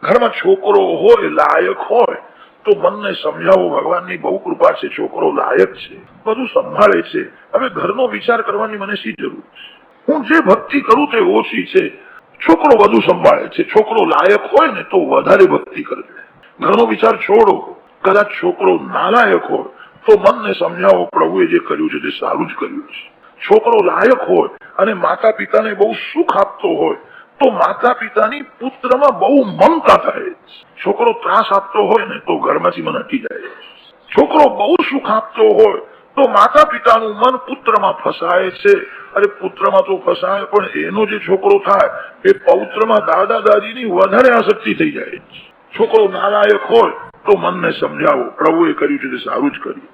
ઘરમાં છોકરો હોય, લાયક હોય તો મનને સમજાવો ભગવાનની બહુ કૃપા છે, છોકરો લાયક છે, બધું સંભાળે છે, હવે ઘરનો વિચાર કરવાની મને શી જરૂર છે? હું જે ભક્તિ કરું તે ઓછી છે, છોકરો બધું સંભાળે છે, છોકરો લાયક હોય ને તો વધારે ભક્તિ કરજો. ઘરનો વિચાર છોડો. કદાચ છોકરો નાલાયક હોય તો મનને સમજાવો પ્રભુએ જે કર્યું છે તે સારું જ કર્યું છે. છોકરો લાયક હોય અને માતા પિતાને બહુ સુખ આપતો હોય તો માતા પિતાની પુત્રમાં બહુ મમતા થાય. છોકરો ત્રાસ આપતો હોય ને તો ઘરમાંથી મન હટી જાય. છોકરો બહુ સુખ આપતો હોય તો માતા પિતાનું મન પુત્રમાં ફસાય છે. અરે પુત્રમાં તો ફસાય પણ એનો જે છોકરો થાય એ પૌત્રમાં દાદા દાદીની વધારે આસક્તિ થઈ જાય. છોકરો નાલાયક હોય તો મનને સમજાવો પ્રભુએ કર્યું છે તે સારું જ કર્યું.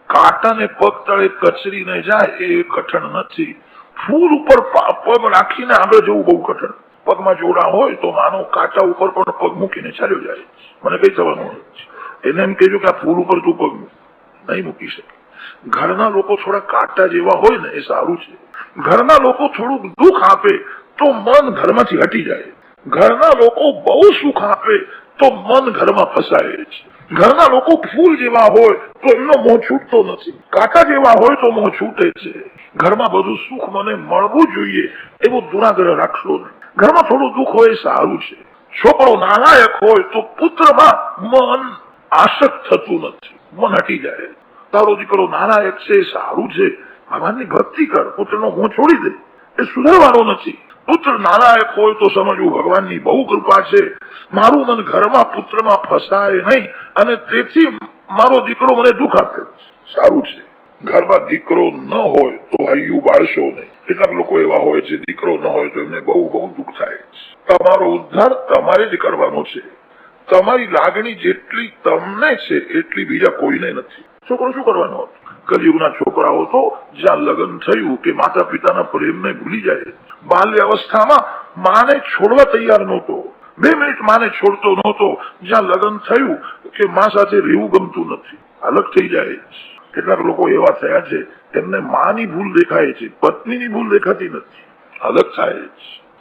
કાંટાને પગ તળે કચરીને જાય એ કઠણ નથી. ફૂલ ઉપર પગ રાખીને આગળ જવું બહુ કઠણ. પગમાં જોડા હોય તો માનો કાંટા ઉપર પણ પગ મૂકીને ચાલ્યો જાય. મને કઈ થવાનું એને એમ કહેજો કે આ ફૂલ ઉપર તું પગ નહીં મૂકી શકે. ઘરના લોકો થોડા કાંટા જેવા હોય ને એ સારું છે. ઘરના લોકો થોડુંક દુઃખ આપે તો મન ઘરમાંથી હટી જાય. ઘરના લોકો બહુ સુખ આપે તો મન ઘરમાં ફસાય છે. ઘરના લોકો ફૂલ જેવા હોય તો એમનો મોં છૂટતો નથી. કાંટા જેવા હોય તો મોં છૂટે છે. ઘરમાં બધું સુખ મને મળવું જોઈએ એવો દુરાગ્રહ રાખશો નહીં. ઘરમાં થોડું દુઃખ હોય સારું છે. છોકરો નાલાયક હોય તો પુત્રમાં મન આસક્ત થતું નથી, મન હટી જાય. તારો દીકરો નાલાયક છે સારું છે, ભગવાનની ભક્તિ કર, પુત્રનો મોં છોડી દે, એ સુધારવાનો નથી. પુત્ર નાલાયક હોય તો સમજવું ભગવાનની બહુ કૃપા છે, મારું મન ઘરમાં પુત્રમાં ફસાય નહીં અને તેથી મારો દીકરો મને દુઃખ આપે. સારું છે. ઘરમાં દીકરો ન હોય તો હૈયું બાળશો નહીં. કેટલાક લોકો એવા હોય છે દીકરો ન હોય તો એમને બહુ બહુ દુઃખ થાય. તમારો ઉદ્ધાર તમારે જ કરવાનો છે. તમારી લાગણી જેટલી તમને છે એટલી બીજા કોઈને નથી. છોકરો શું કરવાનો હતો? કલયુગના છોકરાઓ તો જ્યાં લગ્ન થયું કે માતા પિતાના પ્રેમને ભૂલી જાય. બાલ્ય અવસ્થામાં માને છોડવા તૈયાર નહોતો, 2 મિનિટ માને છોડતો નહોતો. જ્યાં લગ્ન થયું કે મા સાથે રહેવું ગમતું નથી, અલગ થઈ જાય. કેટલાક લોકો એવા થયા છે એમને માની ભૂલ દેખાય છે, પત્નીની ભૂલ દેખાતી નથી, અલગ થાય.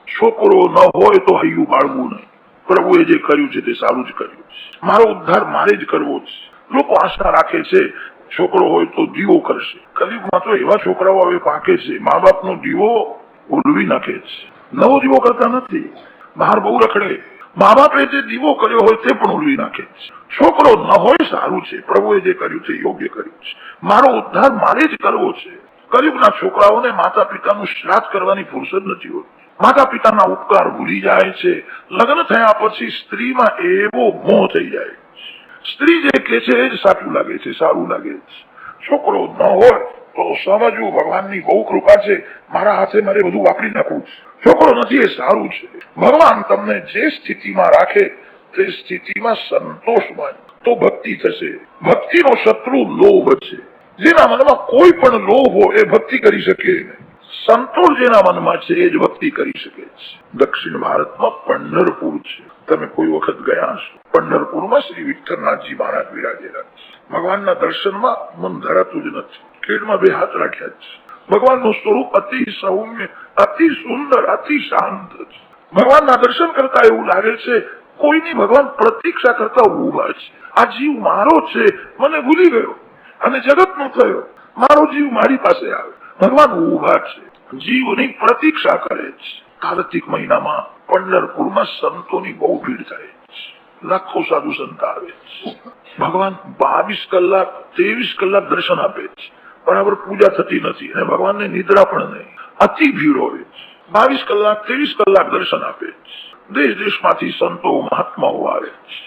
છોકરો ન હોય તો હૈયું બાળવું નહીં. પ્રભુએ જે કર્યું છે તે સારું જ કર્યું. મારો ઉદ્ધાર મારે જ કરવો છે. લોકો આશા રાખે છે છોકરો હોય તો દીવો કરશે. કલયુગમાં તો એવા છોકરાઓ હવે પાકે છે, મા બાપનો દીવો ઉલવી નાખે છે, નવો દીવો કરતા નથી. બહાર બહુ રખડે, મા બાપે જે દીવો કર્યો હોય તે પણ ઉલવી નાખે છે. છોકરો ન હોય સારું છે, પ્રભુએ જે કર્યું છે યોગ્ય કર્યું છે. મારો ઉદ્ધાર મારે જ કરવો છે. કલયુગના છોકરાઓને માતા પિતાનું શ્રાદ્ધ કરવાની ફુરસદ નથી હોતી. માતા પિતાના ઉપકાર ભૂલી જાય છે. લગ્ન થયા પછી સ્ત્રીમાં એવો મોહ થઈ જાય. સ્ત્રી જે કે છે એ જ સાચું લાગે છે, સારું લાગે છે. છોકરો ન હોય તો સમજવું ભગવાનની બહુ કૃપા છે, મારા હાથે મારે બધું વાપરી નાખવું. છોકરો નથી એ સારું છે. ભગવાન તમને જે સ્થિતિમાં રાખે તે સ્થિતિમાં સંતોષ માનો તો ભક્તિ થશે. ભક્તિનો શત્રુ લોભ છે. જેના મનમાં કોઈ પણ લોભ હોય એ ભક્તિ કરી શકે નહીં. સંતોષ જેના મનમાં છે એ જ ભક્તિ કરી શકે છે. દક્ષિણ ભારતમાં પંઢરપુર છે, તમે કોઈ વખત ગયા હશો. પંઢરપુરમાં શ્રી વિઠ્ઠલનાથજી મહારાજ વિરાજેલા છે. ભગવાનના દર્શનમાં મન ધરાતું જ નથી. કેડમાં 2 હાથ રાખ્યા છે. ભગવાનનું સ્વરૂપ અતિ સૌમ્ય, અતિ સુંદર, અતિ શાંત છે. ભગવાનના દર્શન કરતા એવું લાગે છે કોઈની ભગવાન પ્રતીક્ષા કરતા ઉભા છે. આ જીવ મારો છે, મને ભૂલી ગયો અને જગતનો થયો, મારો જીવ મારી પાસે આવે. ભગવાન ઉભા છે, જીવની પ્રતીક્ષા કરે છે. કાર્તિક મહિનામાં પંઢરપુરમાં સંતોની બહુ ભીડ થાય છે. લાખો સાધુ સંત આવે છે. ભગવાન 22 કલાક 23 કલાક દર્શન આપે છે, બરાબર પૂજા થતી નથી અને ભગવાનને નિદ્રા પણ નહીં. અતિ ભીડ હોય છે. 22 કલાક 23 કલાક દર્શન આપે છે. દેશ દેશમાંથી સંતો મહાત્માઓ આવે છે.